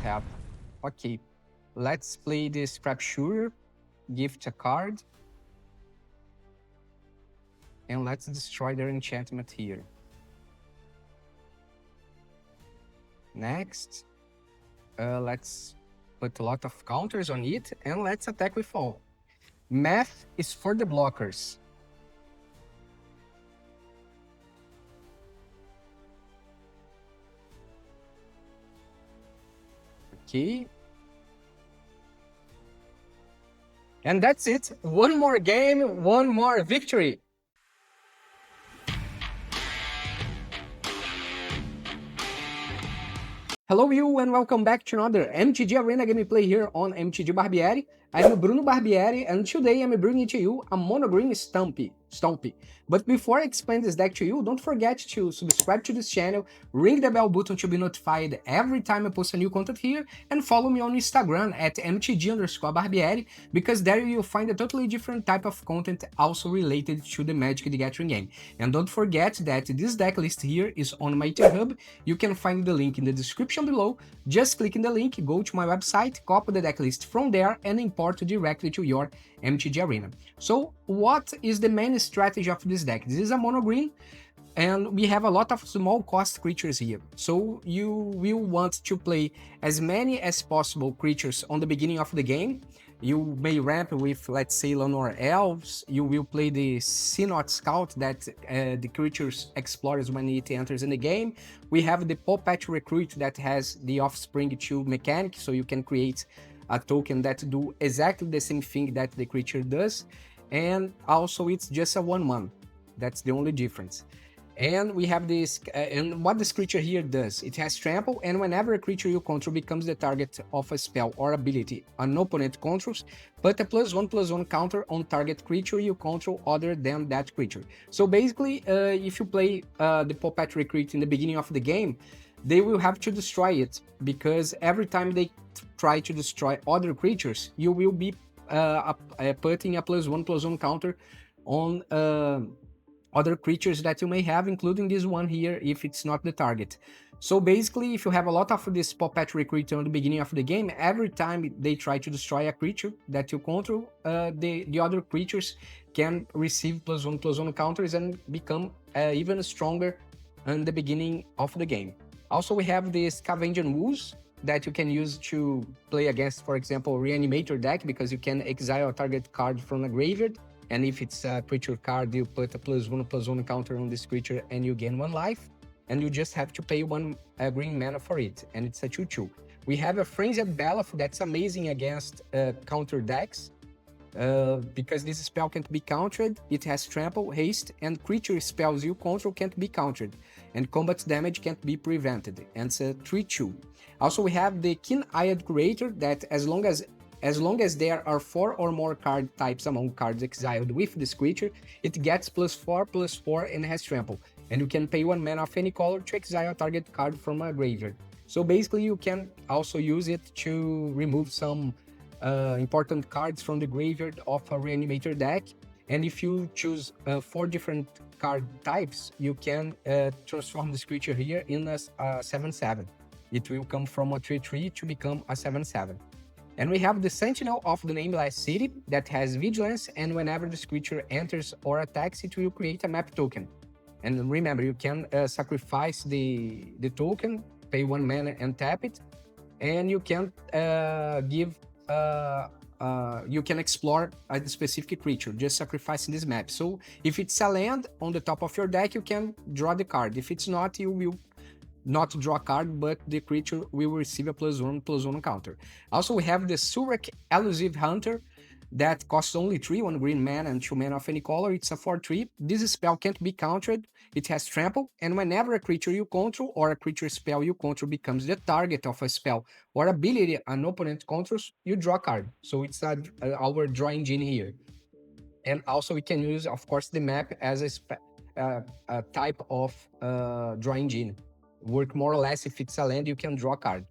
have. Okay, let's play the Scrapshooter, gift a card, and let's destroy their enchantment here. Next, let's put a lot of counters on it, and let's attack with all. Math is for the blockers. Okay. And that's it. One more game, one more victory. Hello you and welcome back to another MTG Arena gameplay here on MTG Barbieri. I'm Bruno Barbieri and today I'm bringing to you a mono green Stompy. But before I explain this deck to you, don't forget to subscribe to this channel, ring the bell button to be notified every time I post a new content here, and follow me on Instagram at mtg_barbieri, because there you'll find a totally different type of content also related to the Magic the Gathering game. And don't forget that this deck list here is on my GitHub. You can find the link in the description below. Just click in the link, go to my website, copy the deck list from there and import directly to your MTG Arena. So what is the main strategy of this deck? This is a mono green and we have a lot of small cost creatures here. So you will want to play as many as possible creatures on the beginning of the game. You may ramp with, let's say, Llanowar Elves. You will play the Cenote Scout that the creatures explores when it enters in the game. We have the Pawpatch Recruit that has the Offspring 2 mechanic, so you can create a token that do exactly the same thing that the creature does. And also it's just a 1/1. That's the only difference. And we have this, and what this creature here does, it has trample, and whenever a creature you control becomes the target of a spell or ability an opponent controls, put a +1/+1 counter on target creature you control other than that creature. So basically, if you play the Pawpatch Recruit in the beginning of the game, they will have to destroy it, because every time they try to destroy other creatures, you will be putting a +1/+1 counter on other creatures that you may have, including this one here, if it's not the target. So basically, if you have a lot of this Pawpatch Recruit on the beginning of the game, every time they try to destroy a creature that you control, the other creatures can receive +1/+1 counters and become even stronger in the beginning of the game. Also, we have the Scavenging Ooze that you can use to play against, for example, Reanimator deck, because you can exile a target card from a graveyard. And if it's a creature card, you put a +1/+1 counter on this creature and you gain 1 life. And you just have to pay 1 green mana for it. And it's a 2/2. We have a Frenzied Baloth that's amazing against counter decks. Because this spell can't be countered, it has trample, haste, and creature spells you control can't be countered. And combat damage can't be prevented. And it's a 3/2. Also, we have the Keen-Eyed Creator that as long as there are 4 or more card types among cards exiled with this creature, it gets +4/+4 and has trample. And you can pay 1 mana of any color to exile a target card from a graveyard. So basically you can also use it to remove some important cards from the graveyard of a Reanimator deck. And if you choose 4 different card types, you can transform this creature here in a 7/7. It will come from a 3/3 to become a 7/7. And we have the Sentinel of the Nameless City that has Vigilance, and whenever this creature enters or attacks, it will create a map token. And remember, you can sacrifice the token, pay 1 mana and tap it, and you can you can explore a specific creature, just sacrificing this map. So if it's a land on the top of your deck, you can draw the card. If it's not, you will not draw a card, but the creature will receive a +1/+1 counter. Also, we have the Surrak Elusive Hunter that costs only 3, 1 green mana and 2 mana of any color. It's a 4/3. This spell can't be countered. It has trample, and whenever a creature you control or a creature spell you control becomes the target of a spell or ability an opponent controls, you draw a card. So it's our draw engine here. And also we can use, of course, the map as a type of draw engine. Work more or less. If it's a land, you can draw a card.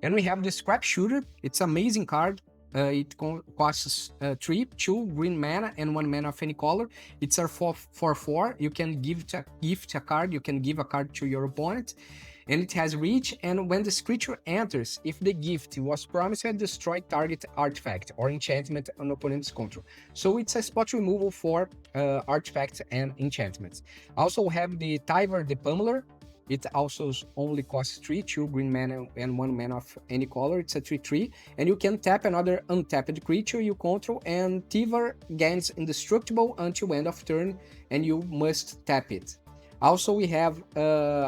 And we have the Scrapshooter. It's an amazing card. It costs 3, 2 green mana and 1 mana of any color. It's a 4/4. You can gift a card. You can give a card to your opponent. And it has reach, and when this creature enters, if the gift was promised, destroy target artifact or enchantment on opponent's control. So it's a spot removal for artifacts and enchantments. Also have the Tyver the Pummeler. It also only costs 3, 2 green mana and 1 mana of any color. It's a 3/3, and you can tap another untapped creature you control, and Tyver gains indestructible until end of turn, and you must tap it. Also, we have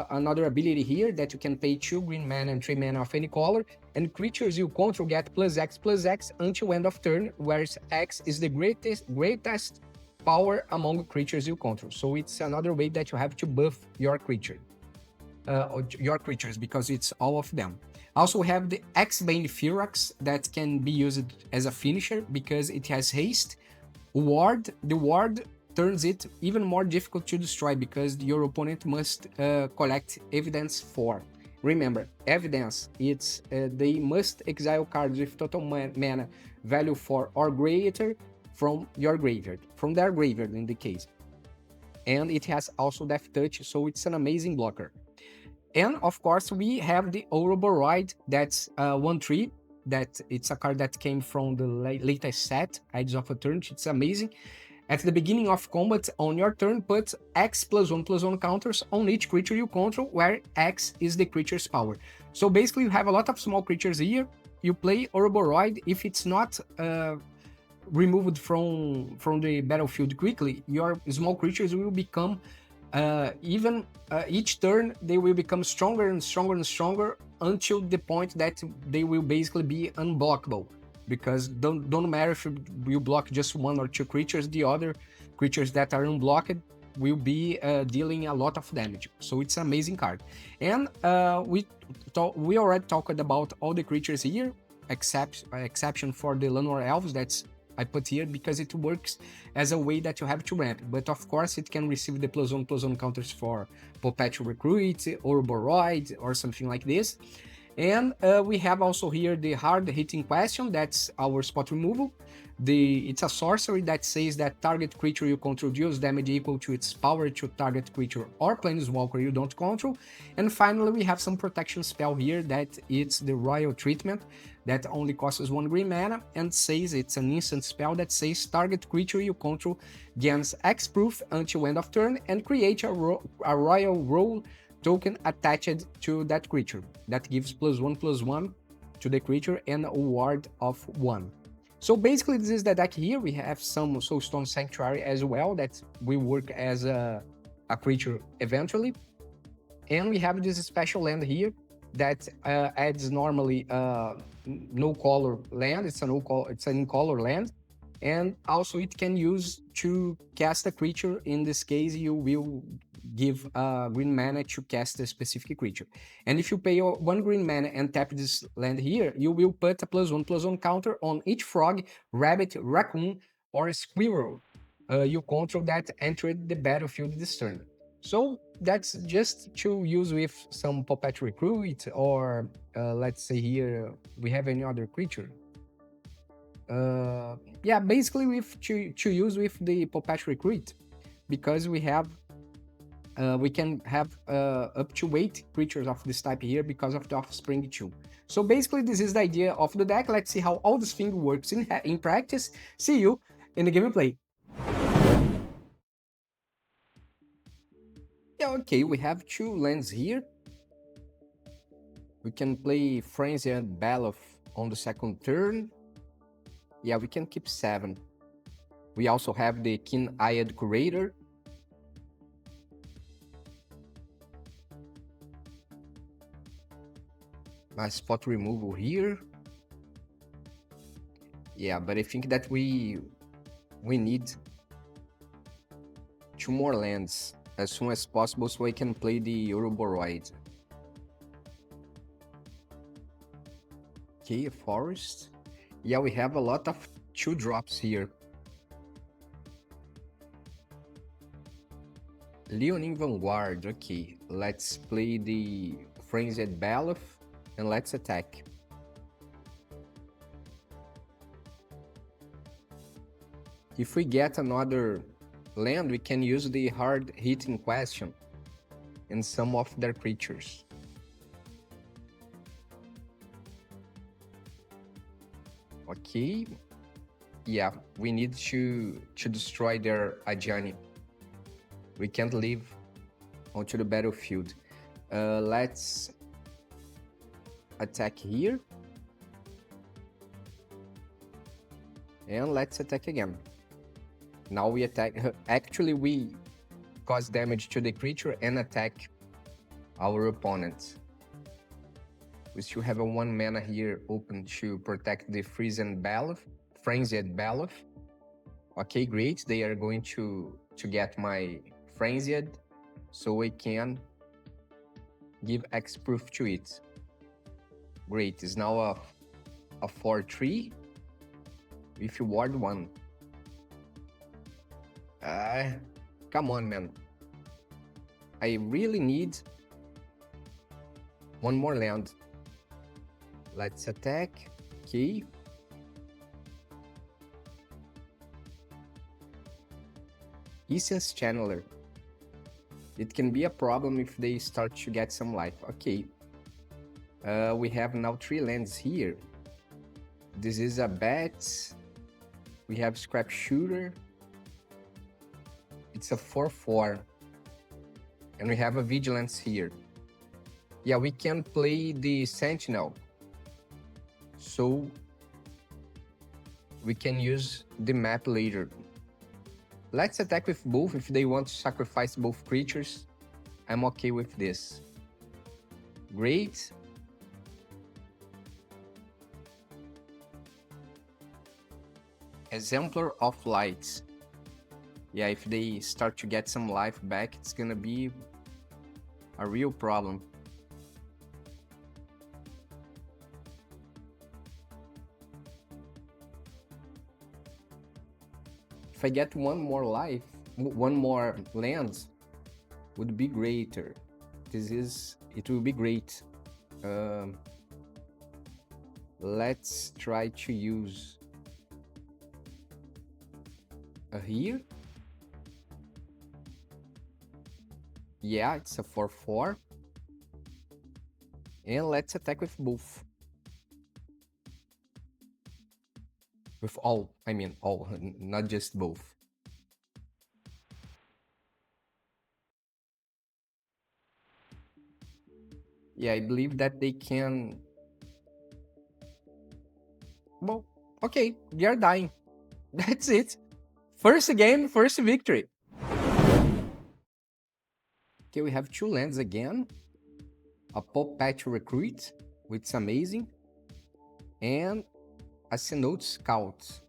another ability here that you can pay 2 green mana and 3 mana of any color, and creatures you control get +X until end of turn, whereas X is the greatest power among creatures you control. So it's another way that you have to buff your creatures because it's all of them. Also, we have the X-Bane Firax that can be used as a finisher because it has haste. Ward, the ward turns it even more difficult to destroy because your opponent must collect evidence 4. Remember, evidence, it's they must exile cards with total mana value 4 or greater from your graveyard, from their graveyard in the case. And it has also Death Touch, so it's an amazing blocker. And of course, we have the Ouroboroid, that's 1/3. That it's a card that came from the latest set, Ides of Eternity. It's amazing. At the beginning of combat on your turn, put X+1/+1 counters on each creature you control, where X is the creature's power. So basically, you have a lot of small creatures here. You play Ouroboroid. If it's not removed from the battlefield quickly, your small creatures will become each turn they will become stronger and stronger and stronger until the point that they will basically be unblockable. Because don't matter if you block just 1 or 2 creatures, the other creatures that are unblocked will be dealing a lot of damage. So it's an amazing card. And we already talked about all the creatures here, exception for the Llanowar Elves that's I put here because it works as a way that you have to ramp. But of course, it can receive the +1/+1 counters for Pawpatch Recruit, Ouroboroid, or something like this. And we have also here the hard-hitting question, that's our spot removal. It's a sorcery that says that target creature you control deals damage equal to its power to target creature or planeswalker you don't control. And finally, we have some protection spell here that it's the Royal Treatment that only costs 1 green mana and says it's an instant spell that says target creature you control gains X-proof until end of turn and create a Royal Roll token attached to that creature that gives +1/+1 to the creature and a ward of 1. So basically, this is the deck here. We have some Soulstone Sanctuary as well that will work as a creature eventually. And we have this special land here that adds normally no color land. It's an in-color land. And also it can use to cast a creature. In this case, you will give green mana to cast a specific creature. And if you pay 1 green mana and tap this land here, you will put a +1/+1 counter on each frog, rabbit, raccoon, or squirrel you control that entered the battlefield this turn. So that's just to use with some Pawpatch Recruit, or let's say here we have any other creature. Yeah, basically to use with the Pawpatch Recruit, because we can have up to 8 creatures of this type here because of the Offspring too. So basically, this is the idea of the deck. Let's see how all this thing works in practice. See you in the gameplay. Yeah, okay, we have 2 lands here. We can play Frenzied Baloth on the second turn. Yeah, we can keep 7. We also have the Keen-Eyed Curator. My spot removal here. Yeah, but I think that we need 2 more lands as soon as possible so I can play the Ouroboroid. Okay, a forest. Yeah, we have a lot of 2 drops here. Leonin Vanguard. Okay, let's play the Frenzied Baloth and let's attack. If we get another land, we can use the hard-hitting question and some of their creatures. Okay. Yeah, we need to destroy their Ajani. We can't leave onto the battlefield. Let's attack here. And let's attack again. Now we attack. Actually, we cause damage to the creature and attack our opponent. We still have a 1 mana here open to protect the Frenzied Baloth. Okay, great. They are going to get my Frenzied, so I can give X-Proof to it. Great, it's now a 4/3 with ward 1. Come on, man. I really need one more land. Let's attack. Okay. Essence Channeler. It can be a problem if they start to get some life. Okay. We have now 3 lands here. This is a bat. We have Scrapshooter. It's a 4/4. And we have a Vigilance here. Yeah, we can play the Sentinel. So we can use the map later. Let's attack with both. If they want to sacrifice both creatures, I'm okay with this. Great. Exemplar of Light. Yeah, if they start to get some life back, it's gonna be a real problem. If I get one more life, one more land, would be greater. It will be great. Let's try to use here. Yeah, it's a 4/4. And let's attack with both. With all, I mean all, not just both. Yeah, I believe that they can... Well, okay, they are dying. That's it. First game, first victory. Okay, we have 2 lands again. A Pawpatch Recruit, which is amazing. And a Cenote Scout.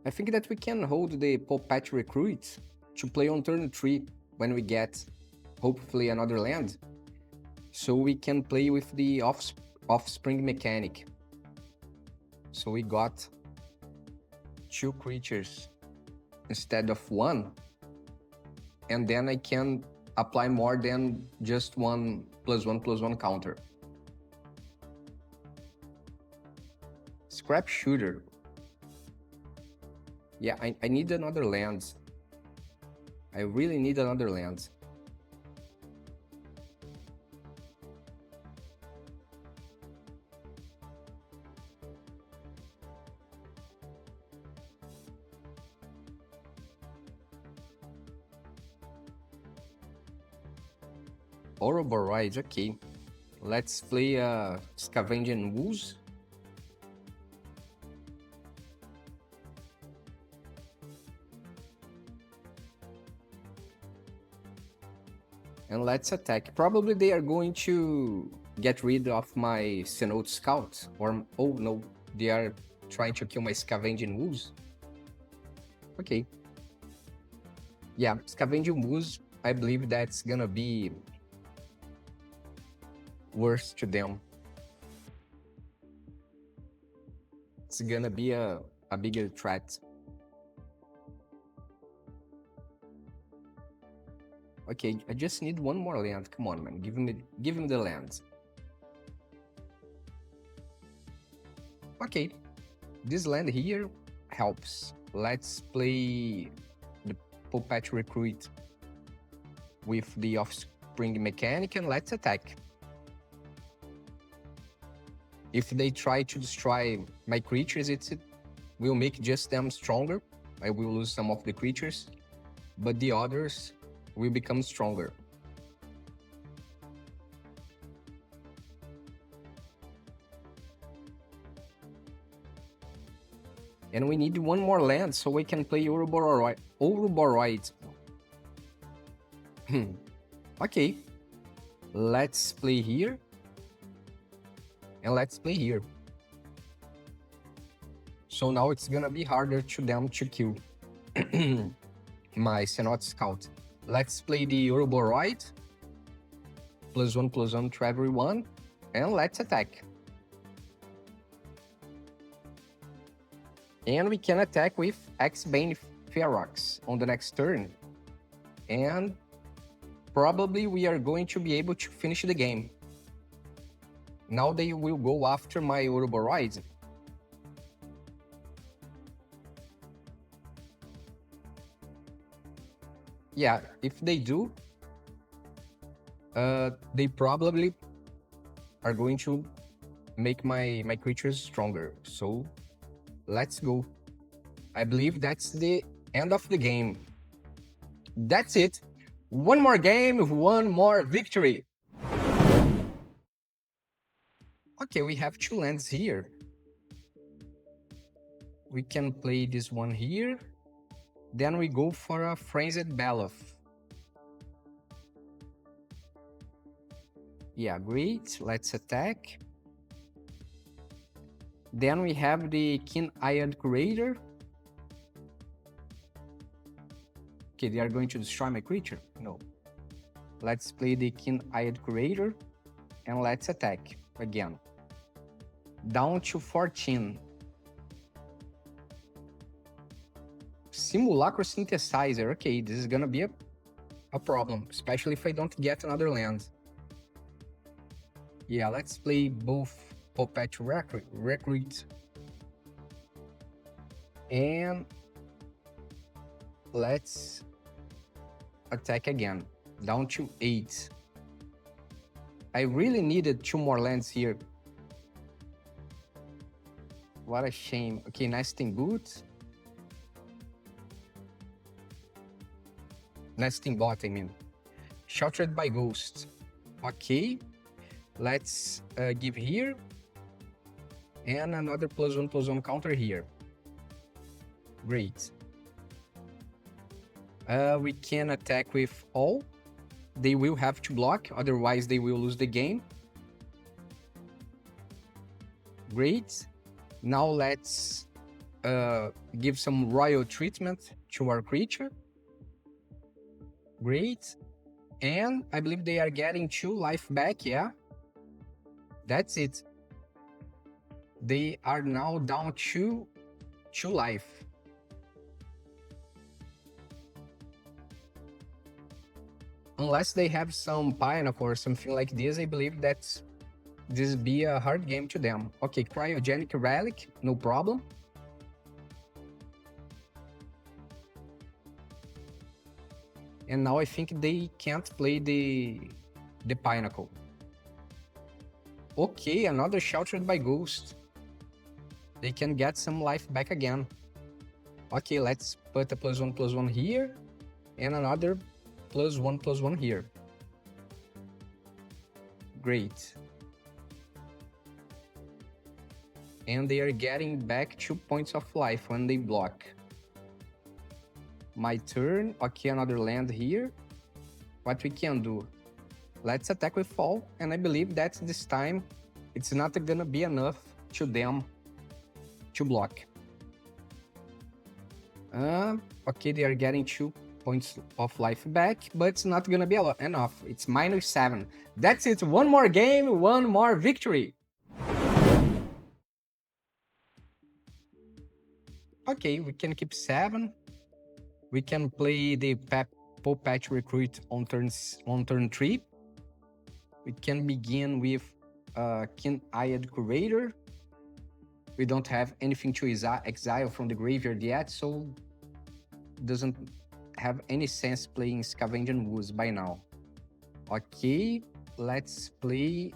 I think that we can hold the Pawpatch Recruit to play on turn 3 when we get, hopefully, another land. So we can play with the offspring mechanic. So we got 2 creatures instead of 1. And then I can apply more than just 1/1/1 counter. Scrapshooter. Yeah, I need another land. I really need another land. Ouroboroid, okay. Let's play a Scavenging Ooze. And let's attack. Probably they are going to get rid of my Cenote Scout. Or, oh no, they are trying to kill my Scavenging Ooze. Okay. Yeah, Scavenging Ooze, I believe that's gonna be worse to them. It's gonna be a bigger threat. Okay, I just need one more land. Come on, man. Give him the land. Okay, this land here helps. Let's play the Pawpatch Recruit with the offspring mechanic and let's attack. If they try to destroy my creatures, it will make just them stronger. I will lose some of the creatures, but the others will become stronger. And we need one more land so we can play Ouroboroid. Okay. Let's play here. And let's play here. So now it's gonna be harder to them to kill my Cenote Scout. Let's play the Ouroboroid. +1/+1 to everyone. And let's attack. And we can attack with X-Bane Ferox on the next turn. And probably we are going to be able to finish the game. Now they will go after my Ouroboroid. Yeah, if they do, they probably are going to make my creatures stronger. So let's go. I believe that's the end of the game. That's it. One more game, one more victory. Okay, we have 2 lands here. We can play this one here. Then we go for a Frenzied Baloth. Yeah, great. Let's attack. Then we have the Keen-Eyed Curator. Okay, they are going to destroy my creature? No. Let's play the Keen-Eyed Curator. And let's attack again. Down to 14. Simulacro Synthesizer. Okay, this is gonna be a problem, especially if I don't get another land. Yeah, let's play both Pawpatch Recruit and let's attack again. Down to 8. I really needed 2 more lands here. What a shame. Okay, Nesting Boot. Nesting Bot, I mean. Sheltered by Ghost. Okay. Let's give here. And another +1/+1 counter here. Great. We can attack with all. They will have to block, otherwise they will lose the game. Great. Now let's give some royal treatment to our creature. Great. And I believe they are getting 2 life back, yeah? That's it. They are now down to 2 life. Unless they have some Pinnacle or something like this, I believe that this be a hard game to them. Okay, Cryogenic Relic, no problem. And now I think they can't play the Pinnacle. Okay, another Sheltered by Ghost. They can get some life back again. Okay, let's put a +1/+1 here. And another +1/+1 here. Great. And they are getting back 2 points of life when they block. My turn. Okay, another land here. What we can do? Let's attack with all. And I believe that this time it's not gonna be enough to them to block. Okay, they are getting 2 points of life back, but it's not gonna be enough. It's -7. That's it. One more game, one more victory. Okay, we can keep 7. We can play the Pawpatch Recruit on turn 3. We can begin with Keen-Eyed Curator. We don't have anything to exile from the graveyard yet, so doesn't have any sense playing Scavenging Ooze by now. Okay, let's play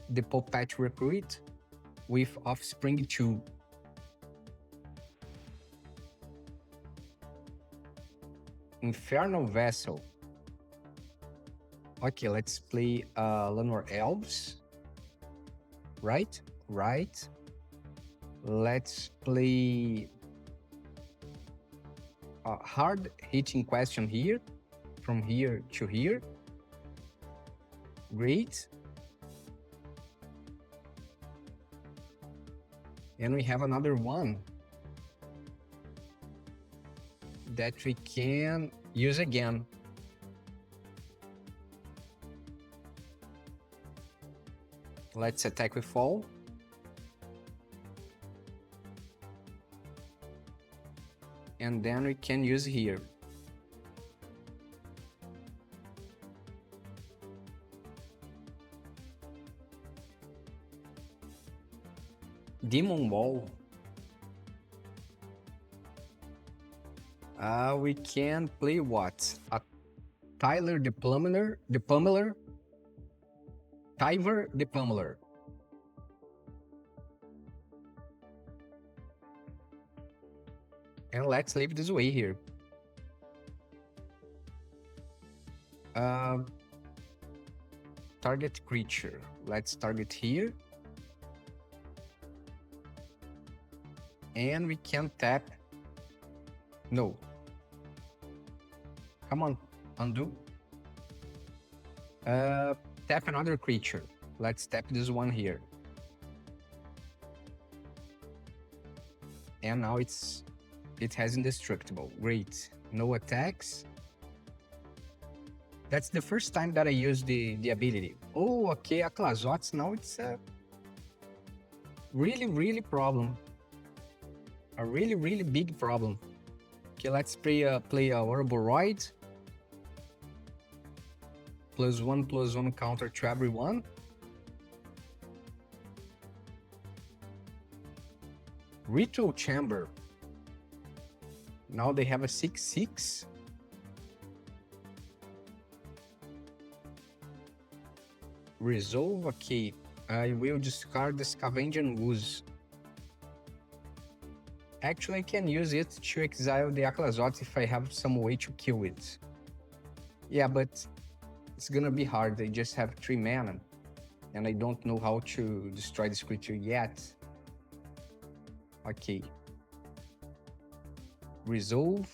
the Pawpatch Recruit. with Offspring 2. Infernal Vessel. Okay, let's play Llanowar Elves. Right? Right. Let's play a hard hitting question here. From here to here. Great. And we have another one that we can use again. Let's attack with all. And then we can use here. Demon Wall. We can play what? A Tyler the Pummeler. Tyver the Pummeler. And let's leave this way here. Target creature. Let's target here. And we can tap. No. Come on, undo. Tap another creature. Let's tap this one here. And now it has indestructible. Great. No attacks. That's the first time that I use the ability. Oh, okay, a Clazots. Now it's a really problem. A really big problem. Okay, let's play a Ouroboroid. +1/+1 counter to everyone. Ritual Chamber. Now they have a 6/6. Resolve, okay. I will discard the Scavenging Ooze. Actually, I can use it to exile the Clazots if I have some way to kill it. Yeah, but it's gonna be hard. I just have 3 mana. And I don't know how to destroy this creature yet. Okay. Resolve.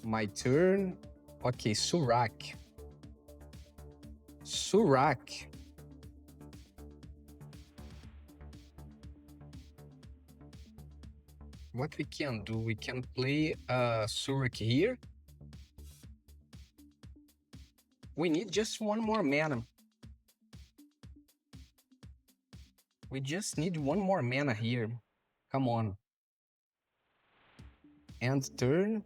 My turn. Okay, Surrak. Surrak. What we can do, we can play Surrak here. We need just 1 more mana. We just need 1 more mana here. Come on. End turn.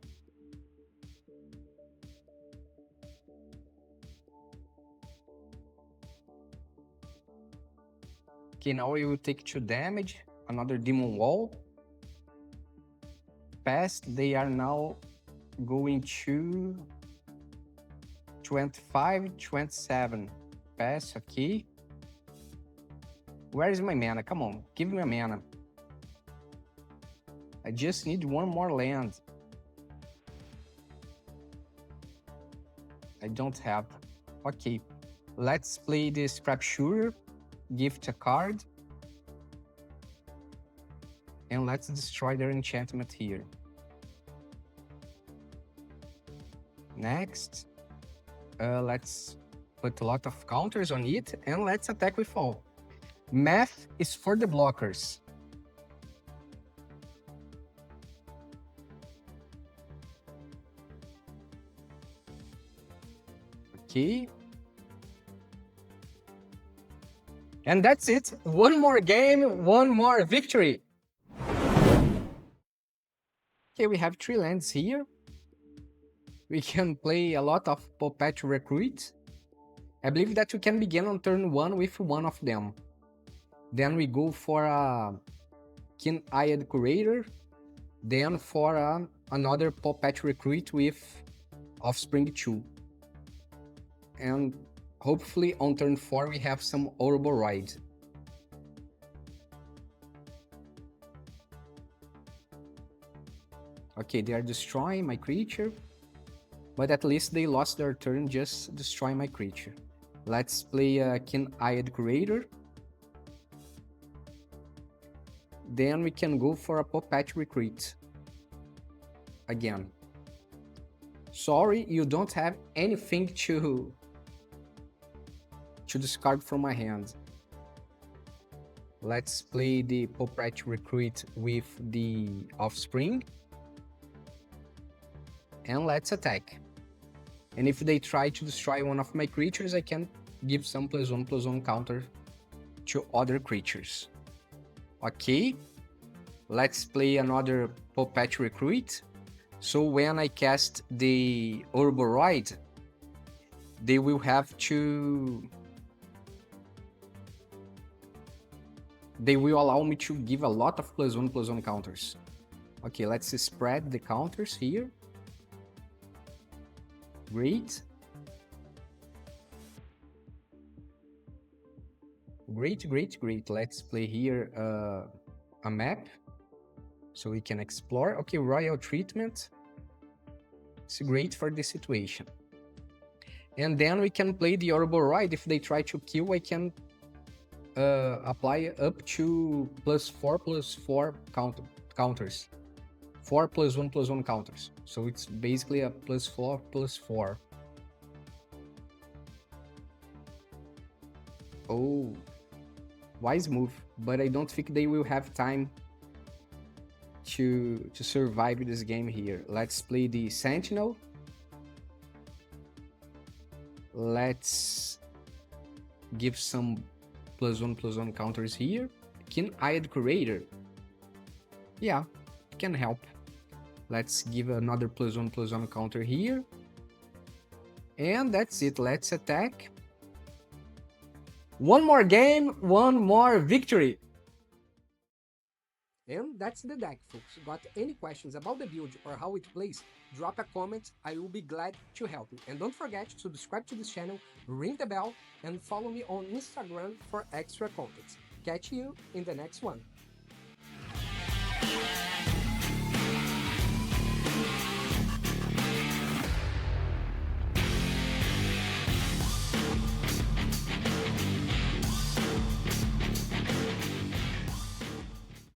Okay, now we will take 2 damage. Another Demon Wall. Past, they are now going to 25, 27. Pass, okay. Where is my mana? Come on, give me a mana. I just need 1 more land. I don't have. Okay, let's play the Scrapshooter. Gift a card. And let's destroy their enchantment here. Next. Let's put a lot of counters on it and let's attack with all. Math is for the blockers. Okay. And that's it. 1 more game, 1 more victory. Okay, we have 3 lands here. We can play a lot of Pawpatch Recruit. I believe that we can begin on turn 1 with 1 of them. Then we go for a Keen-Eyed Curator. Then for another Pawpatch Recruit with Offspring 2. And hopefully on turn 4 we have some Ouroboroid. Okay, they are destroying my creature, but at least they lost their turn just destroying my creature. Let's play a Keen-Eyed Curator. Then we can go for a Pawpatch Recruit. Again. Sorry, you don't have anything to discard from my hand. Let's play the Pawpatch Recruit with the Offspring. And let's attack. And if they try to destroy one of my creatures, I can give some +1/+1 counter to other creatures. Okay, let's play another Pawpatch Recruit. So when I cast the Ouroboroid, they will have to... They will allow me to give a lot of +1/+1 counters. Okay, let's spread the counters here. Great. Great. Let's play here a map so we can explore. Okay, Royal Treatment. It's great for this situation. And then we can play the Ouroboroid. If they try to kill, I can apply up to +4/+4 counters. 4 +1/+1 counters. So it's basically a +4/+4. Oh, wise move, but I don't think they will have time to survive this game here. Let's play the Sentinel. Let's give some +1/+1 counters here. Keen-Eyed Curator. Yeah, it can help. Let's give another +1/+1 counter here. And that's it. Let's attack. One more game, one more victory. And that's the deck, folks. Got any questions about the build or how it plays? Drop a comment, I will be glad to help you. And don't forget to subscribe to this channel, ring the bell, and follow me on Instagram for extra content. Catch you in the next one.